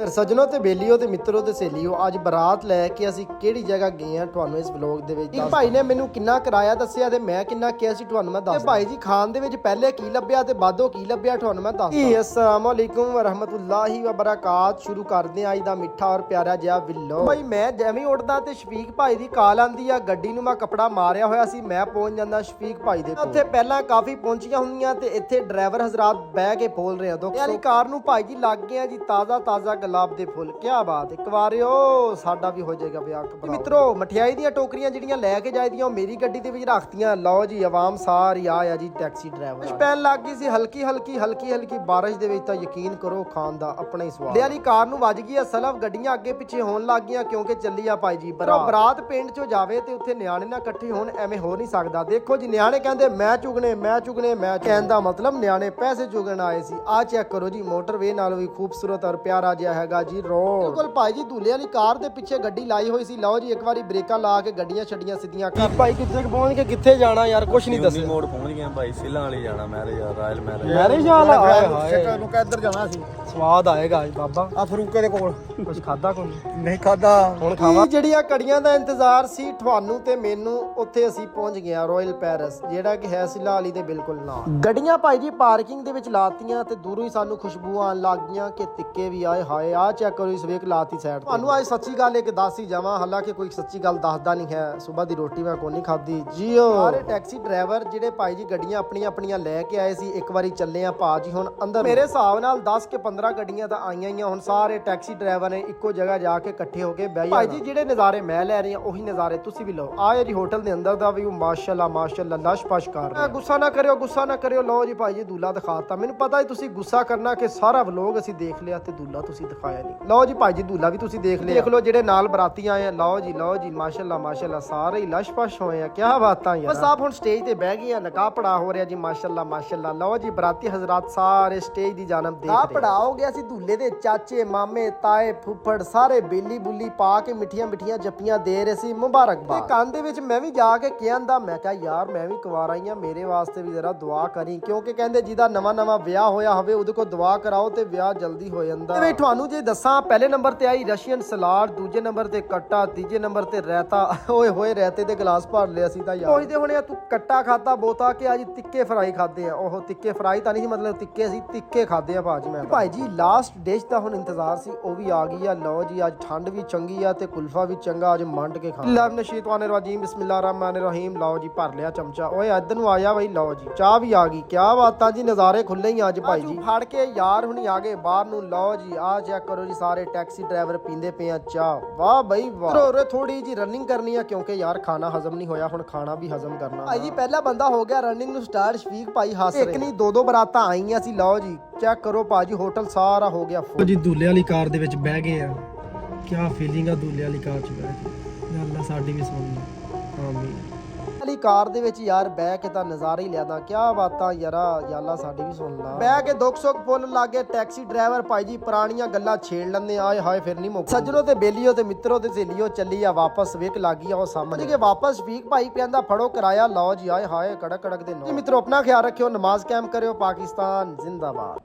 ਸੱਜਣੋ ਤੇ ਬੇਲੀਓ ਤੇ ਮਿੱਤਰੋ ਤੇ ਸਹੇਲੀਓ, ਅੱਜ ਬਰਾਤ ਲੈ ਕੇ ਅਸੀਂ ਕਿਹੜੀ ਜਗ੍ਹਾ ਗਏ ਆ ਤੁਹਾਨੂੰ ਇਸ ਵਲੌਗ ਦੇ ਵਿੱਚ। ਭਾਈ ਨੇ ਮੈਨੂੰ ਕਿੰਨਾ ਕਿਰਾਇਆ ਦੱਸਿਆ ਤੇ ਮੈਂ ਕਿੰਨਾ ਕਿਹਾ ਸੀ ਤੁਹਾਨੂੰ ਮੈਂ ਦੱਸ। ਭਾਈ ਜੀ ਖਾਨ ਦੇ ਵਿੱਚ ਪਹਿਲੇ ਕੀ ਲੱਭਿਆ ਤੇ ਬਾਦੋਂ ਕੀ ਲੱਭਿਆ ਤੁਹਾਨੂੰ ਮੈਂ ਦੱਸਦਾ। अस्सलाम वालेकुम वरहमतुल्लाहि वबरकात। ਸ਼ੁਰੂ ਕਰਦੇ ਆ ਅੱਜ ਦਾ ਮਿੱਠਾ ਔਰ ਪਿਆਰਾ ਜਿਹਾ ਵਿਲੋ। ਭਾਈ ਮੈਂ ਜਿਵੇਂ ਉੱਠਦਾ ਤੇ ਸ਼ਫੀਕ ਭਾਈ ਦੀ ਕਾਲ ਆਂਦੀ ਆ, ਗੱਡੀ ਨੂੰ ਮੈਂ ਕਪੜਾ ਮਾਰਿਆ ਹੋਇਆ ਸੀ, ਮੈਂ ਪਹੁੰਚ ਜਾਂਦਾ ਸ਼ਫੀਕ ਭਾਈ ਦੇ ਕੋਲ। ਉੱਥੇ ਪਹਿਲਾਂ ਕਾਫੀ ਪਹੁੰਚੀਆਂ ਹੁੰਦੀਆਂ ਤੇ ਇੱਥੇ ਡਰਾਈਵਰ ਹਜ਼ਰਾਤ ਬਹਿ ਕੇ ਬੋਲ ਰਹੇ ਆ ਯਾਨੀ ਕਾਰ ਨੂੰ ਭਾਈ ਜੀ ਲੱਗ ਗਿਆ ਜੀ ਤਾਜ਼ਾ ਤਾਜ਼ਾ ਗੁਲਾਬ ਦੇ ਫੁੱਲ। ਕੀ ਬਾਤ, ਇੱਕ ਵਾਰਿਓ ਸਾਡਾ ਵੀ ਹੋ ਜਾਏਗਾ ਵਿਆਹ। ਮਿੱਤਰੋ ਮਠਿਆਈ ਦੀਆਂ ਟੋਕਰੀਆਂ ਜਿਹੜੀਆਂ ਲੈ ਕੇ ਜਾਈਦੀਆਂ ਉਹ ਮੇਰੀ ਗੱਡੀ ਦੇ ਵਿੱਚ ਰੱਖਤੀਆਂ। ਲਓ ਜੀ ਆਵਾਮ ਸਾਰੀ ਆ ਜੀ ਟੈਕਸੀ ਡਰਾਈਵਰ ਪੈਣ ਲੱਗ ਗਈ ਸੀ ਹਲਕੀ ਹਲਕੀ ਬਾਰਿਸ਼ ਦੇ ਵਿੱਚ। ਤਾਂ ਯਕੀਨ ਕਰੋ ਖਾਨ ਦਾ ਆਪਣਾ ਹੀ ਸਵਾਦ। ਵਾਲੀ ਕਾਰ ਨੂੰ ਵੱਜ ਗਈ ਆ ਸਲਫ, ਗੱਡੀਆਂ ਅੱਗੇ ਪਿੱਛੇ ਹੋਣ ਲੱਗ ਗਈਆਂ ਕਿਉਂਕਿ ਚੱਲੀ ਆ ਭਾਈ ਜੀ ਬਰਾਤ। ਪਿੰਡ ਚੋਂ ਜਾਵੇ ਤੇ ਉੱਥੇ ਨਿਆਣੇ ਨਾ ਇਕੱਠੇ ਹੋਣ, ਐਵੇਂ ਹੋ ਨਹੀਂ ਸਕਦਾ। ਦੇਖੋ ਜੀ ਨਿਆਣੇ ਕਹਿੰਦੇ ਮੈਂ ਚੁਗਣੇ ਮੈਂ ਕਹਿਣ ਦਾ ਮਤਲਬ ਨਿਆਣੇ ਪੈਸੇ ਚੁਗਣ ਆਏ ਸੀ। ਆ ਚੈੱਕ ਕਰੋ ਜੀ ਮੋਟਰਵੇ ਨਾਲ ਵੀ ਖੂਬਸੂਰਤ ਔਰ ਪਿਆਰਾ ਜਿਹਾ ਹੈਗਾ ਜੀ ਰੋਡ। ਬਿਲਕੁਲ ਭਾਈ ਜੀ ਦੂਲੇ ਵਾਲੀ ਕਾਰ ਦੇ ਪਿੱਛੇ ਗੱਡੀ ਲਾਈ ਹੋਈ ਸੀ। ਲਓ ਜੀ ਇੱਕ ਵਾਰੀ ਬ੍ਰੇਕਾਂ ਲਾ ਕੇ ਗੱਡੀਆਂ ਛੱਡੀਆਂ ਸਿੱਧੀਆਂ ਕਰ। ਭਾਈ ਕਿੱਥੇ ਪਹੁੰਚ ਕੇ ਕਿੱਥੇ ਜਾਣਾ ਯਾਰ ਕੁਛ ਨਹੀਂ ਦੱਸਿਆ। ਮੋੜ ਪਹੁੰਚ ਗਏ ਭਾਈ, ਸਿੱਲਾਂ ਵਾਲੀ ਜਾਣਾ ਮੈਰਿਜ ਰਾਇਲ ਮੈਰਿਜ ਵਾਲਾ ਹਾਏ ਨੂੰ ਕਿੱਧਰ ਜਾਣਾ ਸੀ। ਸਵਾਦ ਆਏਗਾ ਅੱਜ ਬਾਬਾ। ਆ ਫਰੂਕੇ ਦੇ ਕੋਲ ਕੁਝ ਖਾਦਾ ਕੋਈ ਨਹੀਂ ਖਾਦਾ, ਹੁਣ ਖਾਵਾ। ਜਿਹੜੀਆਂ ਕੜੀਆਂ ਦਾ ਇੰਤਜ਼ਾਰ ਸੀ ਤੁਹਾਨੂੰ ਤੇ ਮੈਨੂੰ, ਉੱਥੇ ਅਸੀਂ ਪਹੁੰਚ ਗਏ ਰਾਇਲ ਪੈਰਿਸ ਜਿਹੜਾ ਕਿ ਹੈ ਸਿੱਲਾ ਵਾਲੀ ਦੇ ਬਿਲਕੁਲ ਨਾਲ। ਗੱਡੀਆਂ ਭਾਈ ਜੀ ਪਾਰਕਿੰਗ ਦੇ ਵਿੱਚ ਲਾਤੀਆਂ ਤੇ ਦੂਰੋਂ ਹੀ ਸਾਨੂੰ ਖੁਸ਼ਬੂ ਆਣ ਲੱਗ ਗਈਆਂ ਕਿ ਟਿੱਕੇ ਵੀ ਆਏ ਹਾਏ। ਆ ਚੈੱਕ ਕਰੋ ਇਸ ਵੇਖ ਲਾਤੀ ਸਾਈਡ। ਤੁਹਾਨੂੰ ਅੱਜ ਸੱਚੀ ਗੱਲ ਇੱਕ ਦੱਸ ਹੀ ਜਾਵਾਂ, ਹਾਲਾਂਕਿ ਕੋਈ ਸੱਚੀ ਗੱਲ ਦੱਸਦਾ ਨਹੀਂ ਹੈ। ਸਵੇਰ ਦੀ ਰੋਟੀ ਮੈਂ ਕੋਈ ਨਹੀਂ ਖਾਦੀ ਜੀਓ। ਸਾਰੇ ਟੈਕਸੀ ਡਰਾਈਵਰ ਜਿਹੜੇ ਭਾਈ ਜੀ ਗੱਡੀਆਂ ਆਪਣੀਆਂ ਲੈ ਕੇ ਆਏ ਸੀ, ਇੱਕ ਵਾਰੀ ਚੱਲੇ ਆ ਭਾਜੀ ਹੁਣ ਅੰਦਰ। ਮੇਰੇ ਹਿਸਾਬ ਨਾਲ 10 ਕੇ 15 ਗੱਡੀਆਂ ਤਾਂ ਆਈਆਂ ਹੀ। ਹੁਣ ਸਾਰੇ ਟੈਕਸੀ ਡਰਾਈਵਰ ਨੇ ਇੱਕੋ ਜਗ੍ਹਾ ਜਾ ਕੇ ਇਕੱਠੇ ਹੋ ਕੇ ਬਹਿ ਜਾਣਾ। ਭਾਈ ਜੀ ਜਿਹੜੇ ਨਜ਼ਾਰੇ ਮੈਂ ਲੈ ਰਹੀ ਹਾਂ ਉਹੀ ਨਜ਼ਾਰੇ ਤੁਸੀਂ ਵੀ ਲਓ। ਆਏ ਜੀ ਹੋਟਲ ਦੇ ਅੰਦਰ ਦਾ ਵੀ ਮਾਸ਼ਾਅੱਲਾ ਲਸ਼-ਪਸ਼ ਕਰ ਰਿਹਾ। ਗੁੱਸਾ ਨਾ ਕਰਿਓ। ਲਓ ਜੀ ਭਾਈ ਜੀ ਦੂਲਾ ਦਿਖਾਤਾ। ਮੈਨੂੰ ਪਤਾ ਹੈ ਤੁਸੀਂ ਗੁੱਸਾ ਕਰਨਾ ਕਿ ਸਾਰਾ ਵਲੋਗ ਅਸੀਂ ਦੇਖ ਲਿਆ ਤੇ ਦੂਲਾ ਤੁਸੀਂ ਦਿਖਾਇਆ ਨਹੀਂ। ਲਓ ਜੀ ਭਾਈ ਜੀ ਦੂਲਾ ਵੀ ਤੁਸੀਂ ਦੇਖ ਲਿਆ। ਦੇਖ ਲਓ ਜਿਹੜੇ ਨਾਲ ਬਰਾਤੀ ਆਏ ਆ। ਲਓ ਜੀ ਮਾਸ਼ਾਅੱਲਾ ਸਾਰੇ ਹੀ ਲਸ਼-ਪਸ਼ ਹੋਏ ਆ। ਕੀ ਬਾਤਾਂ ਯਾਰ। ਬਸ ਆਪ ਹੁਣ ਸਟੇਜ ਤੇ ਬਹਿ ਗਏ ਆ, ਨਿਕਾਹ ਪੜਾ ਹੋ ਰਿਹਾ ਜੀ ਮਾਸ਼ਾਅੱਲਾ। ਲਓ ਜੀ ਬਰਾਤੀ ਹਜ਼ਰਾਤ ਸਾਰੇ ਸਟੇਜ ਦੀ ਜਾਨਬ ਦੇਖ ਰਹੇ। ਨਿਕਾਹ ਪੜਾ ਹੋ ਗਿਆ ਸੀ, ਦੂਲੇ ਦੇ ਚਾਚੇ ਮਾਮੇ ਤਾਏ ਫੁੱਫੜ ਸਾਰੇ ਬੇਲੀ ਬੁੱਲੀ ਪਾ ਕੇ ਮਿੱਠੀਆਂ ਜੱਪੀਆਂ ਦੇ ਰਹੇ ਸੀ ਮੁਬਾਰਕਬਾਦ। ਤੇ ਕੰਨ ਦੇ ਵਿੱਚ ਮੈਂ ਵੀ ਜਾ ਕੇ ਕਹਿੰਦਾ, ਮੈਂ ਕਿਹਾ ਯਾਰ ਮੈਂ ਵੀ ਕੁਵਾਰਾ ਹੀ ਆ, ਮੇਰੇ ਵਾਸਤੇ ਵੀ ਜ਼ਰਾ ਦੁਆ ਕਰੀ, ਕਿਉਂਕਿ ਕਹਿੰਦੇ ਜਿਹਦਾ ਨਵਾਂ ਵਿਆਹ ਹੋਇਆ ਹੋਵੇ ਉਹਦੇ ਕੋਲ ਦੁਆ ਕਰਾਓ ਤੇ ਵਿਆਹ ਜਲਦੀ ਹੋ ਜਾਂਦਾ। ਤੇ ਤੁਹਾਨੂੰ ਜੇ ਦੱਸਾਂ ਪਹਿਲੇ ਨੰਬਰ ਤੇ ਆਈ ਰਸ਼ੀਅਨ ਸਲਾਦ, ਦੂਜੇ ਨੰਬਰ ਤੇ ਕੱਟਾ, ਤੀਜੇ ਨੰਬਰ ਤੇ ਰਾਇਤਾ। ਓਏ ਹੋਏ ਰਾਇਤੇ ਦੇ ਗਲਾਸ ਭਰ ਲਿਆ ਸੀ ਤਾਂ ਯਾਰ। ਪੁੱਛਦੇ ਹੋਣੇ ਤੂੰ ਕੱਟਾ ਖਾਦਾ ਬੋਤਾ ਕਿ ਅੱਜ ਤਿੱਕੇ ਫਰਾਈ ਖਾਦੇ ਆ। ਉਹ ਤਿੱਕੇ ਫਰਾਈ ਤਾਂ ਨਹੀਂ ਸੀ, ਮਤਲਬ ਤਿੱਕੇ ਸੀ, ਤਿੱਕੇ ਖਾਦੇ ਆ ਭਾਜੀ ਮੈਂ। ਭਾਈ ਜੀ ਲਾਸਟ ਡਿਸ਼ ਦਾ ਹੁਣ ਇੰਤਜ਼ਾਰ ਸੀ, ਉਹ ਵੀ ਆ ਗਈ ਆ। ਲਓ ਜੀ ਅੱਜ ਠੰਡ ਵੀ ਚੰਗੀ ਆ ਤੇ ਕੁਲਫਾ ਵੀ ਚੰਗਾ, ਅੱਜ ਮੰਡ ਕੇ ਖਾਣਾ। ਅੱਲਾਹੁ ਮਿਨਸ਼ ਸ਼ੈਤਾਨਿਰ ਰਜੀਮ ਬਿਸਮਿल्लाहिर रहमानिर रहीम। ਲਓ ਜੀ ਭਰ ਲਿਆ ਚਮਚਾ। ਓਏ ਇੱਧਰ ਨੂੰ ਆਇਆ ਬਈ। ਲਓ ਜੀ ਚਾਹ ਵੀ ਆ ਗਈ। ਕੀ ਬਾਤਾਂ ਜੀ, ਨਜ਼ਾਰੇ ਖੁੱਲੇ ਹੀ ਅੱਜ ਭਾਈ ਜੀ। ਫੜ ਕੇ ਯਾਰ ਹੁਣੀ ਆ ਗਏ ਬਾਹਰ ਨੂੰ। ਲਓ ਜੀ ਆ ਚੈੱਕ ਕਰੋ ਜੀ ਸਾਰੇ ਟੈਕਸੀ ਡਰਾਈਵਰ ਪੀਂਦੇ ਪਏ ਆ ਚਾਹ। ਵਾਹ ਬਈ ਵਾਹ। ਰੋ ਥੋੜੀ ਜੀ ਰਨਿੰਗ ਕਰਨੀ ਆ ਕਿਉਂਕਿ ਯਾਰ ਖਾਣਾ ਹਜ਼ਮ ਨਹੀਂ ਹੋਇਆ, ਹੁਣ ਖਾਣਾ ਵੀ ਹਜ਼ਮ ਕਰਨਾ। ਭਾਈ ਜੀ ਪਹਿਲਾ ਬੰਦਾ ਹੋ ਗਿਆ ਰਨਿੰਗ ਨੂੰ ਸਟਾਰਟ। ਸ਼ਫੀਕ ਭਾਈ ਹੱਸ ਰਹੇ। ਇੱਕ ਨਹੀਂ ਦੋ ਬਰਾਤਾਂ ਆਈਆਂ ਸੀ। ਲਓ ਜੀ ਚੈੱਕ ਕਰੋ ਭਾਜੀ ਹੋਟਲ ਸਾਰਾ ਹੋ ਗਿਆ ਫੁੱਲ ਜੀ। ਦੂਲੇ ਵਾਲੀ ਕਾਰ ਦੇ ਵਿੱਚ ਬਹਿ ਗਏ ਆ। ਕੀ ਫੀਲਿੰਗ ਆ ਦੂਲੇ ਵਾਲੀ ਕਾਰ 'ਚ ਬਹਿ ਕੇ। ਅੱਲਾ ਸਾਡੀ ਵੀ ਸੁਣ ਲੈ ਆਮੀਨ। ਵਾਲੀ ਕਾਰ ਦੇ ਵਿੱਚ ਯਾਰ ਬਹਿ ਕੇ ਤਾਂ ਨਜ਼ਾਰਾ ਹੀ ਲਿਆਦਾ। ਕੀ ਬਾਤਾਂ ਯਾਰਾ, ਯਾਲਾ ਸਾਡੀ ਵੀ ਸੁਣ ਲਾ। ਬਹਿ ਕੇ ਦੁੱਖ ਸੁੱਖ ਫੁੱਲ ਲੱਗੇ ਟੈਕਸੀ ਡਰਾਈਵਰ ਭਾਈ ਜੀ ਪੁਰਾਣੀਆਂ ਗੱਲਾਂ ਛੇੜ ਲੈਂਦੇ ਆਏ ਹਾਏ ਫਿਰ ਨਹੀਂ ਮੁੱਕ। ਸੱਜਣੋ ਤੇ ਬੇਲੀਓ ਤੇ ਮਿੱਤਰੋ ਤੇ ਸਹੇਲੀਓ ਚੱਲੀ ਆ ਵਾਪਸ। ਵੇਖ ਲੱਗੀ ਆ ਉਹ ਸਾਹਮਣੇ ਕਿ ਵਾਪਸ ਸ਼ਫੀਕ ਭਾਈ ਕਹਿੰਦਾ ਫੜੋ ਕਿਰਾਇਆ। ਲਓ ਜੀ ਆਏ ਹਾਏ ਕੜਕ ਦੇ ਨੋ। ਮਿੱਤਰੋ ਆਪਣਾ ਖਿਆਲ ਰੱਖਿਓ, ਨਮਾਜ਼ ਕਾਇਮ ਕਰਿਓ। ਪਾਕਿਸਤਾਨ ਜ਼ਿੰਦਾਬਾਦ।